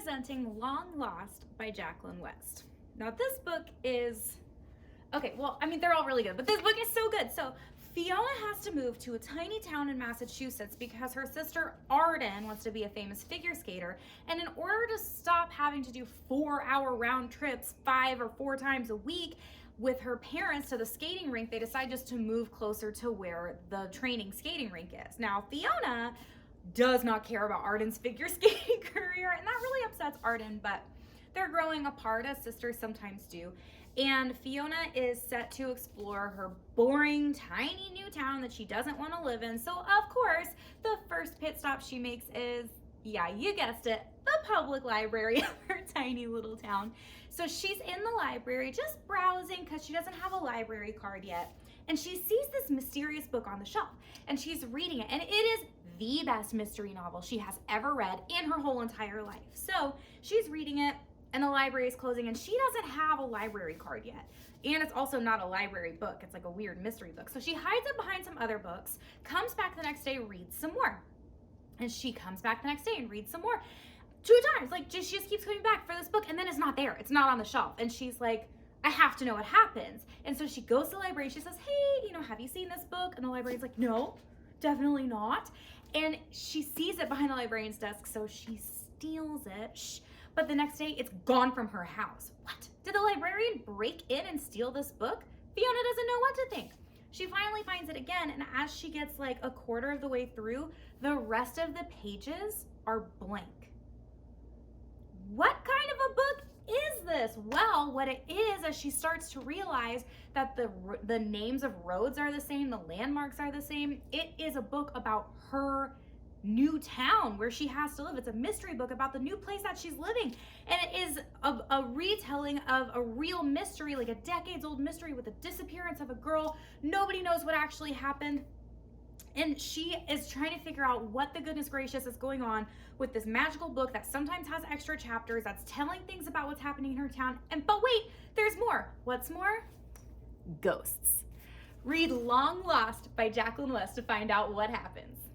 presenting Long Lost by Jacqueline West. Now this book is, okay, well, I mean, they're all really good, but this book is so good. So Fiona has to move to a tiny town in Massachusetts because her sister Arden wants to be a famous figure skater. And in order to stop having to do 4-hour round trips 5 or 4 times a week with her parents to the skating rink, they decide just to move closer to where the training skating rink is. Now, Fiona does not care about Arden's figure skating career, and that really upsets Arden, but they're growing apart as sisters sometimes do. And Fiona is set to explore her boring, tiny new town that she doesn't want to live in. So, of course, the first pit stop she makes is, yeah, you guessed it, the public library of her tiny little town. So she's in the library just browsing because she doesn't have a library card yet. And she sees this mysterious book on the shelf and she's reading it. And it is the best mystery novel she has ever read in her whole entire life. So she's reading it and the library is closing and she doesn't have a library card yet. And it's also not a library book. It's like a weird mystery book. So she hides it behind some other books, comes back the next day, reads some more. And she comes back the next day and reads some more. 2 times, like she just keeps coming back for this book and then it's not there. It's not on the shelf. And she's like, I have to know what happens. And so she goes to the library. She says, hey, have you seen this book? And the librarian's like, no, definitely not. And she sees it behind the librarian's desk. So she steals it. But the next day it's gone from her house. What? Did the librarian break in and steal this book? Fiona doesn't know what to think. She finally finds it again. And as she gets like a quarter of the way through, the rest of the pages are blank. What kind of a book is this? Well, what it is, as she starts to realize that the names of roads are the same, the landmarks are the same, it is a book about her new town where she has to live. It's a mystery book about the new place that she's living. And it is a retelling of a real mystery, like a decades-old mystery with the disappearance of a girl. Nobody knows what actually happened. And she is trying to figure out what the goodness gracious is going on with this magical book that sometimes has extra chapters, that's telling things about what's happening in her town. But wait, there's more. What's more? Ghosts. Read Long Lost by Jacqueline West to find out what happens.